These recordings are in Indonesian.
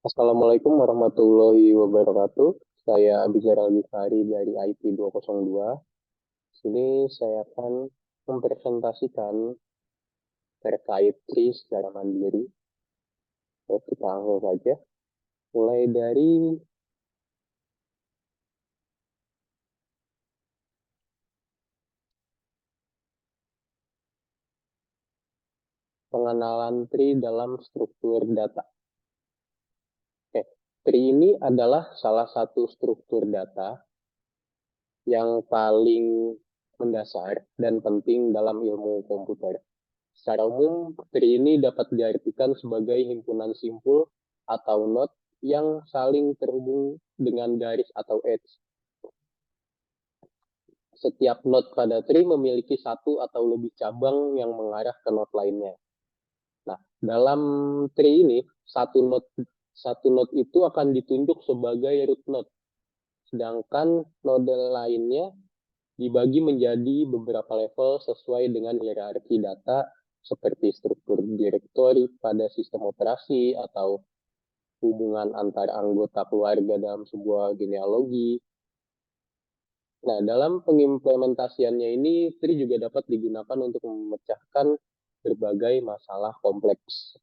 Assalamualaikum warahmatullahi wabarakatuh. Saya Abizar Al-Ghifari dari IT 202. Sini saya akan mempresentasikan terkait TRI secara mandiri. Ya, kita langsung saja. Mulai dari pengenalan TRI dalam struktur data. TRI ini adalah salah satu struktur data yang paling mendasar dan penting dalam ilmu komputer. Secara umum, TRI ini dapat diartikan sebagai himpunan simpul atau node yang saling terhubung dengan garis atau edge. Setiap node pada TRI memiliki satu atau lebih cabang yang mengarah ke node lainnya. Nah, dalam TRI ini, satu node itu akan ditunjuk sebagai root node, sedangkan node lainnya dibagi menjadi beberapa level sesuai dengan hierarki data seperti struktur direktori pada sistem operasi atau hubungan antar anggota keluarga dalam sebuah genealogi. Nah, dalam pengimplementasiannya ini, TRI juga dapat digunakan untuk memecahkan berbagai masalah kompleks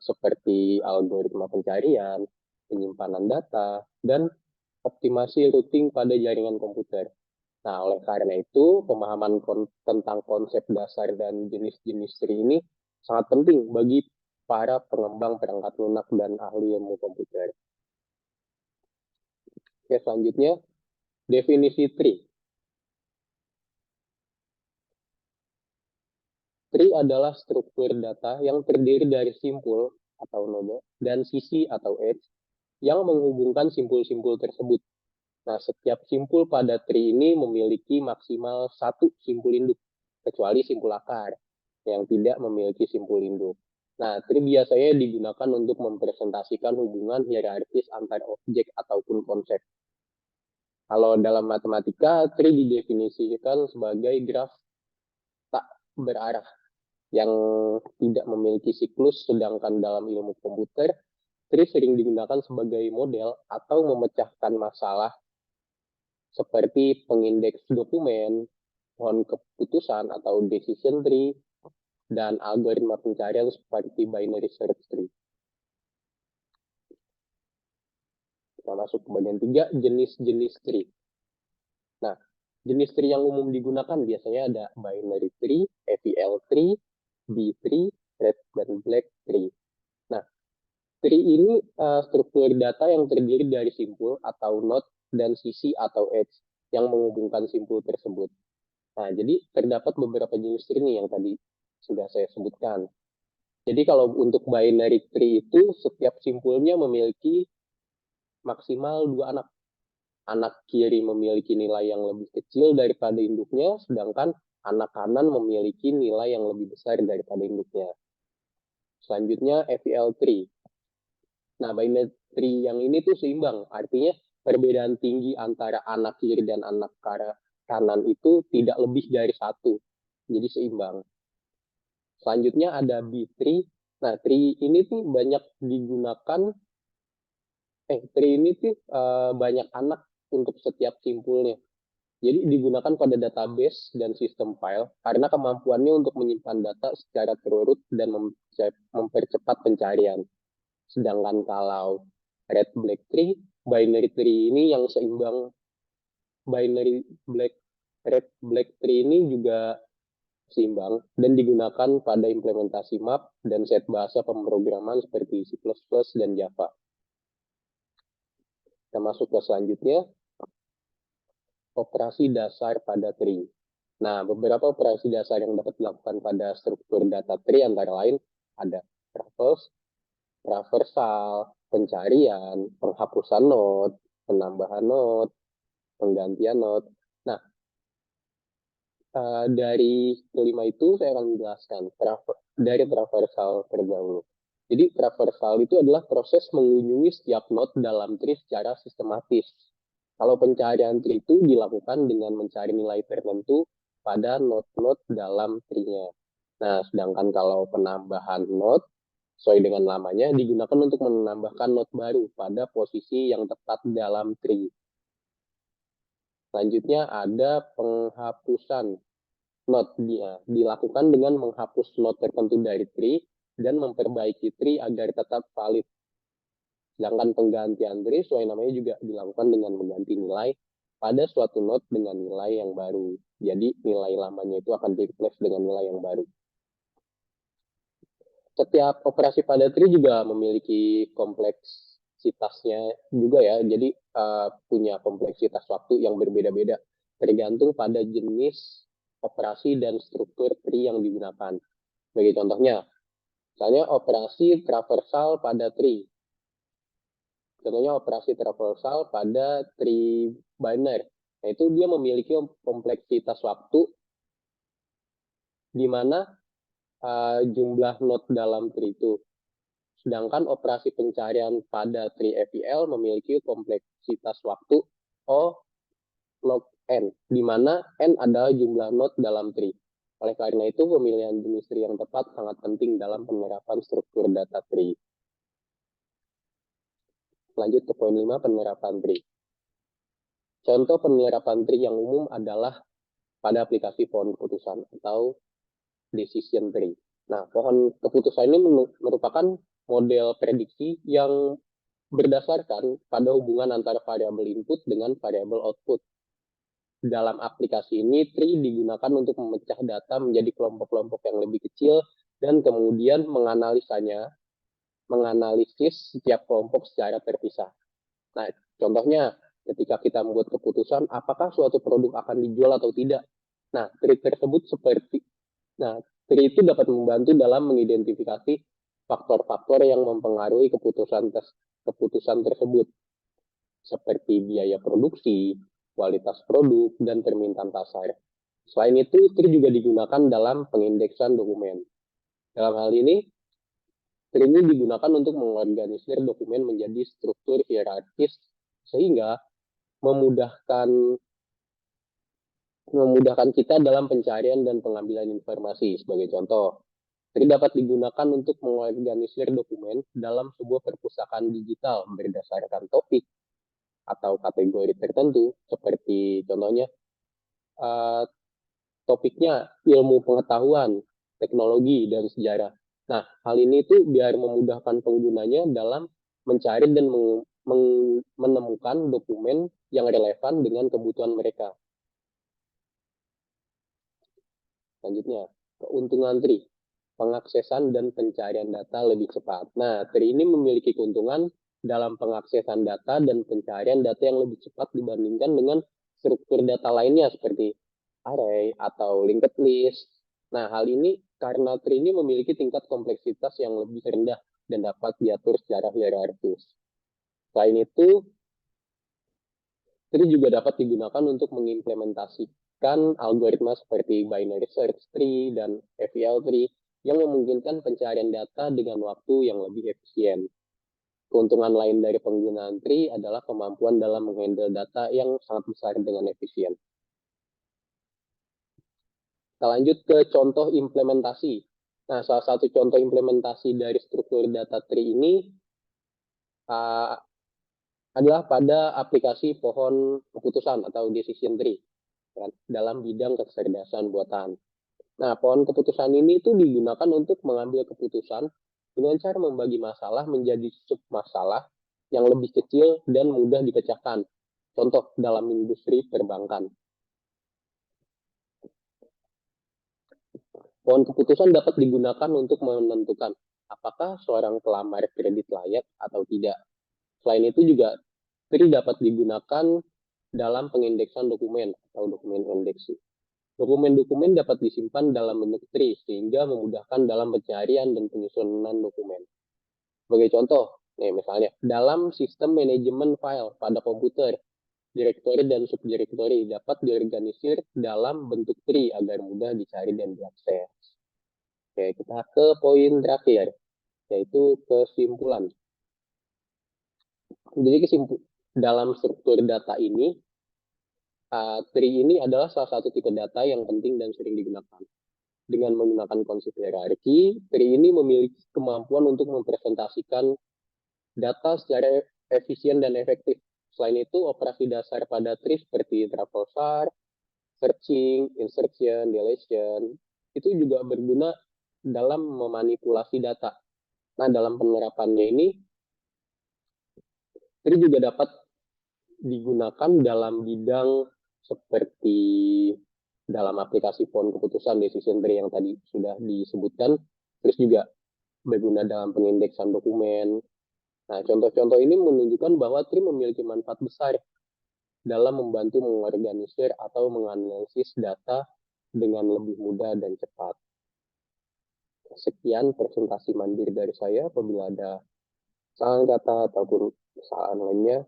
seperti algoritma pencarian, penyimpanan data, dan optimasi routing pada jaringan komputer. Nah, oleh karena itu, pemahaman tentang konsep dasar dan jenis-jenis TRI ini sangat penting bagi para pengembang perangkat lunak dan ahli ilmu komputer. Oke, selanjutnya, definisi TRI. TRI adalah struktur data yang terdiri dari simpul atau node dan sisi atau edge yang menghubungkan simpul-simpul tersebut. Nah, setiap simpul pada TRI ini memiliki maksimal satu simpul induk, kecuali simpul akar yang tidak memiliki simpul induk. Nah, TRI biasanya digunakan untuk mempresentasikan hubungan hierarkis antar objek ataupun konsep. Kalau dalam matematika, TRI didefinisikan sebagai graf tak berarah yang tidak memiliki siklus, sedangkan dalam ilmu komputer, TRI sering digunakan sebagai model atau memecahkan masalah seperti pengindeks dokumen, pohon keputusan atau decision tree, dan algoritma pencarian seperti binary search tree. Kita masuk ke bagian 3, jenis-jenis tree. Nah, jenis tree yang umum digunakan biasanya ada binary tree, FEL tree, B tree, red dan black tree. Nah, tree ini struktur data yang terdiri dari simpul atau node dan sisi atau edge yang menghubungkan simpul tersebut. Nah, jadi terdapat beberapa jenis tree nih yang tadi sudah saya sebutkan. Jadi kalau untuk binary tree itu setiap simpulnya memiliki maksimal 2 anak. Anak kiri memiliki nilai yang lebih kecil daripada induknya, sedangkan anak kanan memiliki nilai yang lebih besar daripada induknya. Selanjutnya FEL tree. Nah, binary tree yang ini tuh seimbang, artinya perbedaan tinggi antara anak kiri dan anak kanan itu tidak lebih dari 1, jadi seimbang. Selanjutnya ada B-tree. Nah, tree ini tuh banyak digunakan, tree ini tuh banyak anak untuk setiap simpulnya. Jadi digunakan pada database dan sistem file karena kemampuannya untuk menyimpan data secara terurut dan mempercepat pencarian. Sedangkan kalau red black tree, binary tree ini yang seimbang, binary black red black tree ini juga seimbang dan digunakan pada implementasi map dan set bahasa pemrograman seperti C++ dan Java. Kita masuk ke selanjutnya, operasi dasar pada tree. Nah, beberapa operasi dasar yang dapat dilakukan pada struktur data tree antara lain ada traversal, pencarian, penghapusan node, penambahan node, penggantian node. Nah, dari kelima itu saya akan menjelaskan dari traversal terlebih dahulu. Jadi traversal itu adalah proses mengunjungi setiap node dalam tree secara sistematis. Kalau pencarian tree itu dilakukan dengan mencari nilai tertentu pada node-node dalam tree-nya. Nah, sedangkan kalau penambahan node sesuai dengan namanya, digunakan untuk menambahkan node baru pada posisi yang tepat dalam tree. Selanjutnya ada penghapusan node. Dilakukan dengan menghapus node tertentu dari tree dan memperbaiki tree agar tetap valid. Sedangkan penggantian tree sesuai namanya juga dilakukan dengan mengganti nilai pada suatu node dengan nilai yang baru. Jadi nilai lamanya itu akan di-replace dengan nilai yang baru. Setiap operasi pada tree juga memiliki kompleksitasnya juga ya. Jadi punya kompleksitas waktu yang berbeda-beda tergantung pada jenis operasi dan struktur tree yang digunakan. Sebagai contohnya, misalnya operasi traversal pada tree. Contohnya operasi traversal pada tree binary. Nah, itu dia memiliki kompleksitas waktu di mana jumlah node dalam tree itu. Sedangkan operasi pencarian pada tree FEL memiliki kompleksitas waktu O log N, di mana N adalah jumlah node dalam tree. Oleh karena itu, pemilihan jenis tree yang tepat sangat penting dalam penerapan struktur data tree. Lanjut ke poin 5, penerapan tree. Contoh penerapan tree yang umum adalah pada aplikasi pohon keputusan atau decision tree. Nah, pohon keputusan ini merupakan model prediksi yang berdasarkan pada hubungan antara variabel input dengan variabel output. Dalam aplikasi ini, tree digunakan untuk memecah data menjadi kelompok-kelompok yang lebih kecil dan kemudian menganalisis setiap kelompok secara terpisah. Nah, contohnya ketika kita membuat keputusan apakah suatu produk akan dijual atau tidak. Nah, tree tersebut tree itu dapat membantu dalam mengidentifikasi faktor-faktor yang mempengaruhi keputusan tersebut, seperti biaya produksi, kualitas produk, dan permintaan pasar. Selain itu, tree juga digunakan dalam pengindeksan dokumen. Dalam hal ini, tree ini digunakan untuk mengorganisir dokumen menjadi struktur hierarkis sehingga memudahkan kita dalam pencarian dan pengambilan informasi. Sebagai contoh, tree dapat digunakan untuk mengorganisir dokumen dalam sebuah perpustakaan digital berdasarkan topik atau kategori tertentu, seperti contohnya topiknya ilmu pengetahuan, teknologi, dan sejarah. Nah, hal ini tuh biar memudahkan penggunanya dalam mencari dan menemukan dokumen yang relevan dengan kebutuhan mereka. Selanjutnya, keuntungan tree, pengaksesan dan pencarian data lebih cepat. Nah, tree ini memiliki keuntungan dalam pengaksesan data dan pencarian data yang lebih cepat dibandingkan dengan struktur data lainnya seperti array atau linked list. Nah, hal ini karena tree ini memiliki tingkat kompleksitas yang lebih rendah dan dapat diatur secara hierarkis. Selain itu, tree juga dapat digunakan untuk mengimplementasikan algoritma seperti binary search tree dan FEL tree yang memungkinkan pencarian data dengan waktu yang lebih efisien. Keuntungan lain dari penggunaan tree adalah kemampuan dalam menghandle data yang sangat besar dengan efisien. Kita lanjut ke contoh implementasi. Nah, salah satu contoh implementasi dari struktur data tree ini adalah pada aplikasi pohon keputusan atau decision tree dalam bidang kecerdasan buatan. Nah, pohon keputusan ini itu digunakan untuk mengambil keputusan dengan cara membagi masalah menjadi sub-masalah yang lebih kecil dan mudah dipecahkan. Contoh dalam industri perbankan. Pohon keputusan dapat digunakan untuk menentukan apakah seorang pelamar kredit layak atau tidak. Selain itu juga tree dapat digunakan dalam pengindeksan dokumen atau dokumen indeksi. Dokumen-dokumen dapat disimpan dalam bentuk tree sehingga memudahkan dalam pencarian dan penyusunan dokumen. Sebagai contoh, misalnya dalam sistem manajemen file pada komputer, direktori dan subdirektori dapat diorganisir dalam bentuk tree agar mudah dicari dan diakses. Oke, kita ke poin terakhir, yaitu kesimpulan. Jadi dalam struktur data ini, tree ini adalah salah satu tipe data yang penting dan sering digunakan. Dengan menggunakan konsep hierarki, tree ini memiliki kemampuan untuk mempresentasikan data secara efisien dan efektif. Selain itu, operasi dasar pada tree seperti traversal, searching, insertion, deletion, itu juga berguna dalam memanipulasi data. Nah, dalam penerapannya ini, tree juga dapat digunakan dalam bidang seperti dalam aplikasi pohon keputusan decision tree yang tadi sudah disebutkan, terus juga berguna dalam pengindeksan dokumen. Nah, contoh-contoh ini menunjukkan bahwa tree memiliki manfaat besar dalam membantu mengorganisir atau menganalisis data dengan lebih mudah dan cepat. Sekian presentasi mandiri dari saya. Apabila ada salah kata ataupun kesalahan lainnya,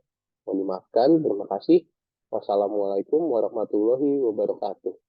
mohon dimaafkan. Terima kasih. Wassalamualaikum warahmatullahi wabarakatuh.